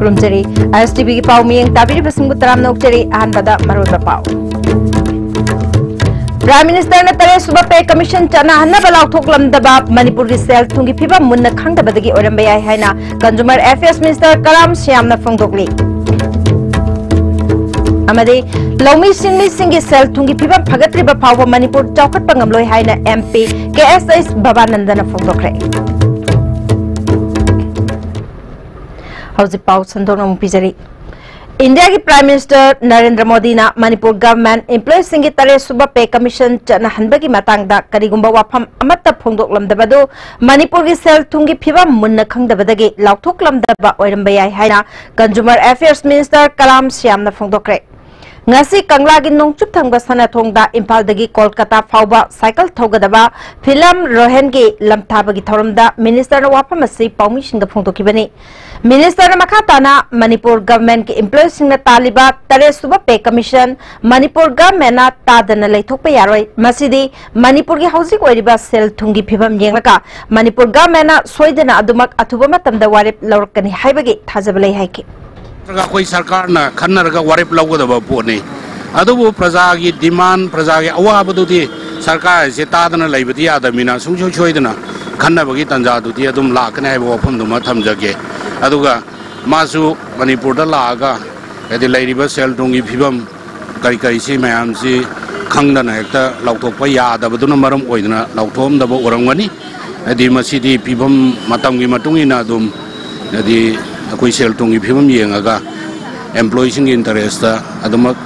खुरुमजरी ISTV की पाव मियंग ताबिरी बसिंगु तराम नोकचरी अहनबदा मरोइबा पाव prime minister ने तरे सुबह पे कमीशन चना हन्नबा लाउथोकलमदबा मणिपुर की सेल थुंगी फिबम मुन्ना खंगदबदगी ओरंबे याय हाइना कंज्यूमर अफेयर्स मिनिस्टर कलाम श्यामना फोंदोकली अमदे लौमी सिंगमी सिंगी सेल थुंगी फिबम फगत्रिबा फाव मणिपुर चौखटपा ngamloi हाइना MP KSS भवानंदन फोंदोखरे हौजी पाव संदोना मुपिजरी इंडिया की प्राइम मिनिस्टर नरेंद्र मोदी ना मणिपुर गवर्नमेंट एम्प्लॉयज सिंगी तरे सुबह पे कमीशन चनहनबगी मतंगदा करिगुंबा वाफम अमत्ता फोंदोकलमदबदो मणिपुर की सेल थुंगी फिबम मुन्ना खंगदबदगी लाउथोकलमदबा ओइरंबा याय हाइना कंज्यूमर अफेयर्स मिनिस्टर कलाम श्यामना फोंदोखरे ngasi kangla gi nongchup thangba sanathongda impal dagi kolkata fauba cycle thogdaba film rohen gi lamthaba gi thoramda minister na wapam asi paumi singda phongdokibani minister na makhatana manipur government ki employees singna taliba tare suba pay commission manipur government na tadana leithokpa yaroi masidi manipur gi housing oiriba sel thungi phibam yenglaka manipur government na soidana adumak athuba matamda warep lawrakani haibagi thajabalai haiki कोई सरकार ना खन्नर का वारिप लगोदबा पोने अदुबो प्रजा की demand प्रजा की अवाबदुदी सरकार से तादना लैबदी आदमिना सुंसो छोइदना खन्नबगी तंजादुदी अदुम लाकने हाइबो वफमदुमा थमजगे अदुगा मासु मणिपुर दा लागा यदि लैरिबा सेल थुंगी फिबम करी करी सि मयाम सि खंगदना हेक्ता लाउथोकपा यादबदुना मरम ओइदना लाउथोमदबो ओरंगनी यदि मसिदी फिबम मतमगी मतुंगिना अदुम यदि कोई सेल थुंगी फिबम येंगागा एम्प्लॉयज की इंटरेस्ट अदमक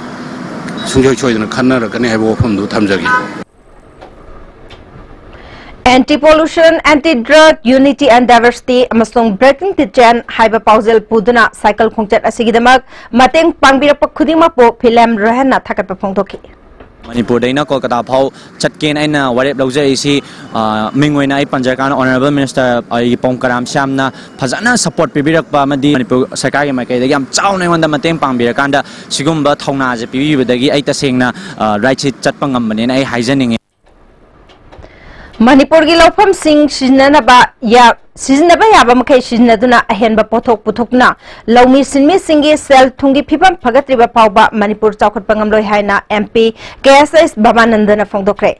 सुंजोय छोइदना खन्नरकने हाइबो वफमदु थमजगे anti pollution anti drug unity and diversity अमसोंग ब्रेकिंग द चेन हाइबा पाउजल पुदना साइकिल खोंगचत असिगिदमक मतेंग पांगबिरप खुदिंगमपो फिल्म रहना थकत फोंदोखि मणिपुर दैना कोलकाता फाउ चटकेन आइना वारेप लौजैसी मिंगोइना आई पंजाकान ऑनरेबल मिनिस्टर आई पोंकराम श्यामना फजना सपोर्ट पिबिरकपा मदि मणिपुर सरकार के माइकैदगी याम चाउनै वंदा मतेंग पांगबिरकांदा सिगुम्बा थौना जे पिबिबदगी आई तसेंगना राइट से चटपा ngambane आई हाइजनिंग मणिपुर की लौफम सिंह सिजनबा याबा मखै सिजनदुना अहेनबा पोथोक पुथोकना लौमी सिनमी सिंगी सेल थुंगी फिबम फगत्रिबा फावबा मणिपुर चौखटपा ngamloi हाइना MP KSS भवानंदन फोंदोखरे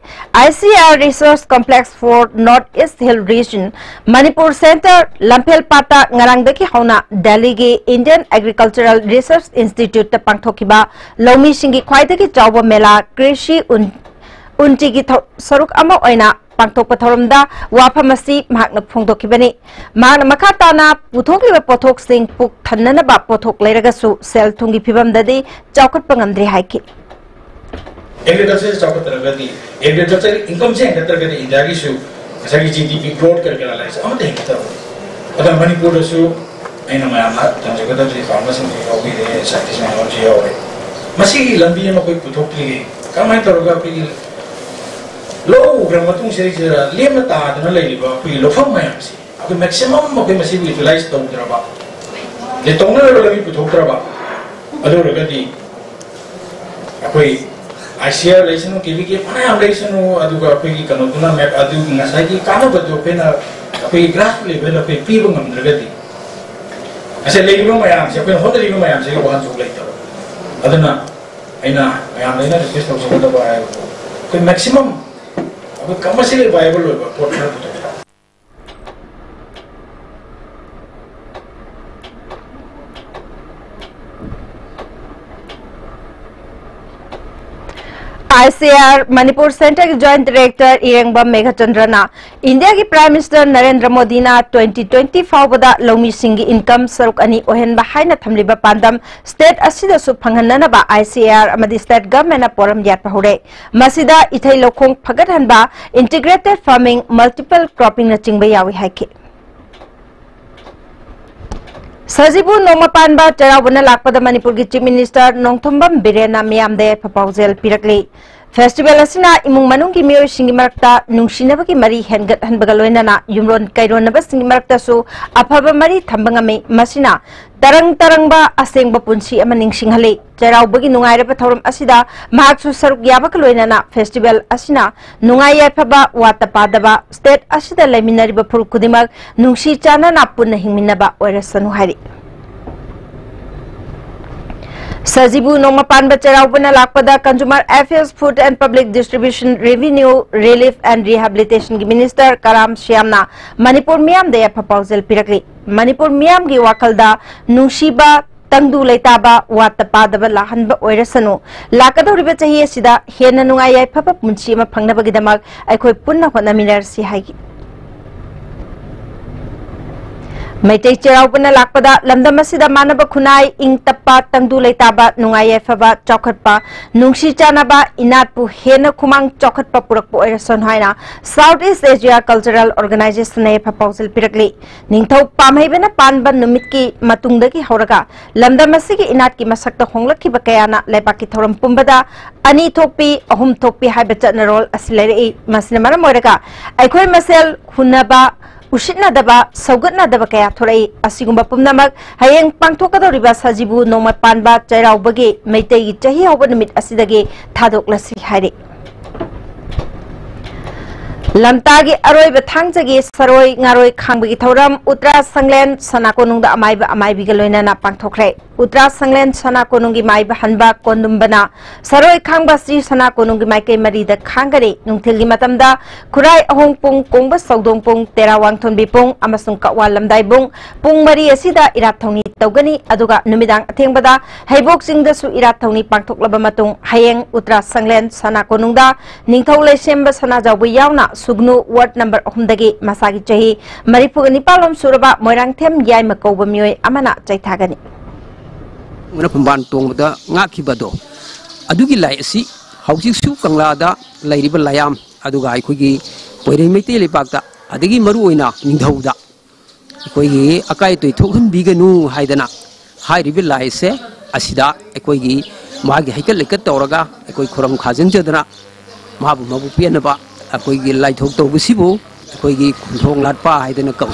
ICR research complex for north east hill region Manipur centre लंफेल पाटा ngarangdaki hauna दिल्ली की इंडियन एग्रीकल्चरल रिसर्च इंस्टीट्यूट ता पांगथोकिबा लौमी सिंगी ख्वाइदगी चावबा मेला कृषि उनची की सरुक अमा ओइना पांगथोकपा थोरमदा वाफमसी महाकना फोंदोखिबनी महाकना मखाताना पुथोकलिबा पोथोक सिंग पुक थन्ननबा पोथोक लेरगसु सेल थुंगी फिबमददी चौकटपा ngamdri हाइकि एग्रीकल्चर चौकटरगदी एग्रीकल्चर इनकम से हेंगतरगदी इंडियागिसु असगी GDP ग्रोथ करके लाइस अमते हेंगतर अदा मणिपुरसु ऐना मयामना तंजगदजी फार्मसिंग योगी रे साइंटिस्ट टेक्नोलॉजी और मसी लंबी में कोई पुथोकली कमाई तरोगा पि लो ग्रामतुंग से लेम तादना लेलिबा कोई लोफम मयामसी अबे मैक्सिमम अबे मसी यूटिलाइज तौद्रबा ले तौना लगी पुथोकद्रबा अदोरगदी अकोई ICR लेसनो केवी के फनाम लेसनो अदुगा अकोई कनोदुना मैप अदु नसाई कानोबदो पेना अकोई ग्राफ लेवल अकोई पीबो ngamdragadi ऐसे लेगिबो मयाम से अकोई होदरिबो मयाम से वहां जो लेतो अदना ऐना मयाम लेना रिक्वेस्ट तौसबदबा है कोई maximum commercially viable portfolio to ICR Manipur centre के जॉइंट डायरेक्टर इरेंगबम मेघचंद्रना इंडिया की प्राइम मिनिस्टर नरेंद्र मोदी ना 2020 फावबदा लौमी सिंगी इनकम सरुक अनि ओहेनबा हाइना थमलिबा पांदम स्टेट असिदसु फंगननबा ICR अमदि स्टेट गवर्नमेंट ना पोरम यात हौरे मसिदा इथै लोखोंग फगतहनबा इंटीग्रेटेड फार्मिंग मल्टीपल क्रॉपिंग ना चिंगबा यावी हाइके सजीबु नोमापानबा चरावबना लाकपदा मणिपुर की चीफ मिनिस्टर नोंथोंबम बिरेना मियामदे फपाउजेल पिरकली फेस्टिवल असिना इमुंग मनुंग की मियोय सिंगी मरक्ता नुंगसिनबगी मरी हेनगत हनबगा लोइनाना युमरोन कैरोनबा सिंगी मरक्तासु अफबा मरी थंबंगमे मसिना तरंग तरंगबा असेंगबा पुंसी अमा निंगसिंगहले चरावबगी नुंगाइरबा थौरम असिदा महाक्सु सरुक याबका लोइनाना फेस्टिवल असिना नुंगाइ याफबा वातापादबा स्टेट असिदा लेमिनरिबा फुरुक खुदिमक नुंगसि चानाना पुन्ना हिंगमिनबा ओइरसनु हारि Sajibu Nomapan Bacharaupana Lakpada Consumer Affairs Food and Public Distribution Revenue Relief and Rehabilitation Minister Karam Shyamna Manipur Miam de proposal Pirakli Manipur Miam gi wakalda Nushiba Tangdu Laitaba Watapadaba Lahanba Oirasanu Lakadoriba Chahi Sida Hena Nungaya Papa Munchima Pangnabagidamak Akoi Punna Honaminar Sihagi Maitei Cheraupana Lakpada Lamdamasida Manaba Kunai Ing Tapa Tangdu Laitaba Nungaya Faba Chokatpa Nungshi Chanaba Inatpu Hena Kumang Chokatpa Purakpo Erason Haina Southeast Asia Cultural Organization proposal Pirakli Ningtau Pamhaibana Panba Numitki Matungdaki Horaga Lamdamasigi Inatki Masakta Honglaki Bakayana Lepaki Thoram Pumbada Ani Topi Ahum Topi Habitat Narol Asilari Masinamara Moraga Aikoi Masel Hunaba Ushitna daba Saugatna daba kaya thorai asigumba pumnamak hayeng pangthokadoriba sajibu noma panba chairaubagi meitei chahi hoba numit asidagi thadoklasi hairi Lamtagi Aroy Thangzagi Saroi Naroi Khangbagi Thoram Utra Sanglen Sanakonungda Amaiba Amaibiga Loinana Pangthokre Utra Sanglen Sanakonungi Maiba Hanba Kondumbana Saroi Khangbasi Sanakonungi Maike Marida Khangari Nungtilgi Matamda Kurai Ahong Pung Kongba Saudong Pung Terawang Thonbi Pung Amasung Kawal Lamdai Bung Pung Mari Asida Irathoni Togani Aduga Numidang Athengbada Haibok Singdasu Irathoni Pangthoklaba Matung Hayeng Utra Sanglen Sanakonungda Ningthau Lesemba Sanajabu Yauna Sugnu Ward number Humdagi Masagi Chahi Maripugani Palom Suraba Moirang Them Yai Makoba Mui Amana Chaitagani Pumban Tongda Ngaki Bado Adugi Laisi Housing Su Kanglada Lady Layam Adugai Kugi Poiri Meteli Bagda Adigi Maruina Nindauda Kogi Akai to Token Biganu Haidana High River Laise Asida Ekogi Magi Hikel Toraga Ekoi Kuram Kazan Jadana Mabu Mabu Pianaba Akoigi light hook to Visibu, Akoigi Kung Latpa, I don't know.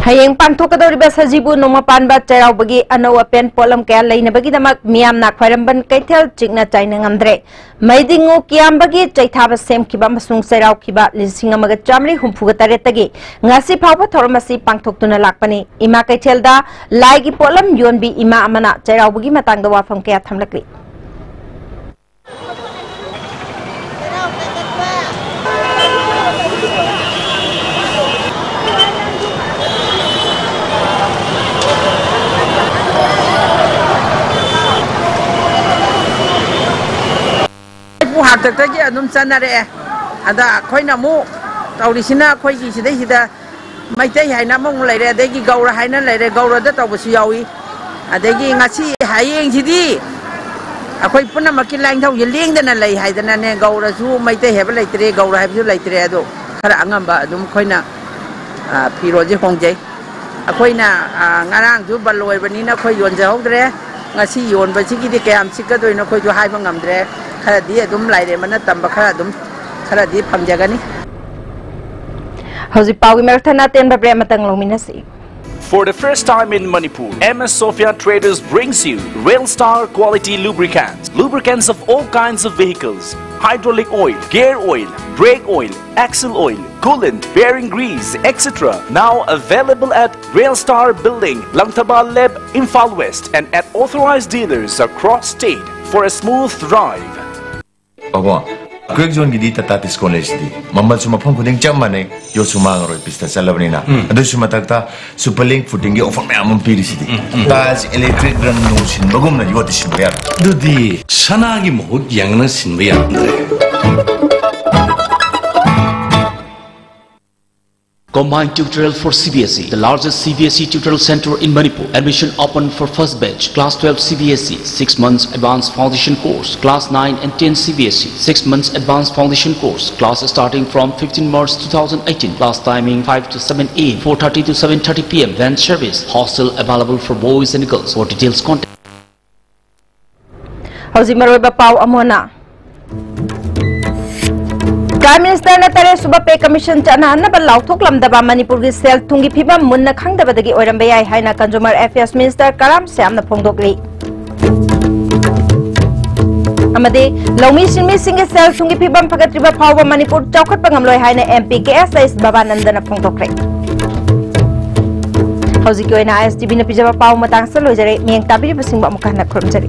Hayeng Pantokadoriba Sajibu Nomapanba Cherabagi Anoa Pen Polam Kaya Lane Bagidamak Miam Nakwaramban Kaitel Chigna China Andre Maidingo Kiambagi Chaitava Sem Kibamasung Serau Kiba Lisingamaga Chamri Humpugaretagi Ngasi Papa Tormasi Pantokuna Lakpani Ima Kaitelda Laigi Polam Yonbi Ima Amana Cherabagi Matangawa from Kaya Tamlakli Hak tak je adum sanare ada khoi namu taurisina khoi gi sidai sida maitai haina mong leire adegi gaura haina leire gaura da tawbusu yawi adegi ngasi hayeng sidi akhoi puna maki lain thau yeleng dana lei haidana ne gaura su maitai heba leitre gaura hebsu leitre ado khara angamba adum khoina phiroje hongjai akhoina ngarang ju baloi banina khoi yonje hogdre ngasi yon ba sigi de kayam sikadoino khoi ju haiba ngamdre Kharadi adum laire mana tamba kharadum kharadi phamjagani Hoji Pawi Merthana ten babre matang lominasi For the first time in Manipur, MS Sophia Traders brings you Railstar quality lubricants. Lubricants of all kinds of vehicles. Hydraulic oil, gear oil, brake oil, axle oil, coolant, bearing grease, etc. Now available at Railstar Building, Langtaba Leb, Imphal West and at authorized dealers across state for a smooth drive. Ogo, quick zone gidi tatatis college di. Mamal sumapong kuding chamane yo sumangaro pista salabrina. Ado sumatakta superlink footing ge offer me amon pirisidi. Tas electric run no sin bagum na yo tisin bayar. Dudi sanagi mohut yang na sin bayar andre. Combined tutorial for CBSE, the largest CBSE tutorial center in Manipur. Admission open for first batch, class 12 CBSE, 6 months advanced foundation course, class 9 and 10 CBSE, 6 months advanced foundation course, class starting from 15 March 2018, class timing 5 to 7 AM, 4:30 to 7:30 PM, van service, hostel available for boys and girls. For details contact. Hoji Maroiba Pau Amona Prime Minister Natare Suba Pay Commission Chana Naba Lauthok Lamdaba Manipur gi sel thungi phiba munna khangdabadagi oirambeyai haina Consumer Affairs Minister Karam Shyamna phongdokli amade Lomi Sinmi Singh sel thungi phiba phagatriba phawba Manipur chawkhat pangamloi haina MP KSS Babanandana phongdokre Hauji ki oina ISTV na pijaba pau matang sa lojare mieng tabiri basing ba mukha na khrom jari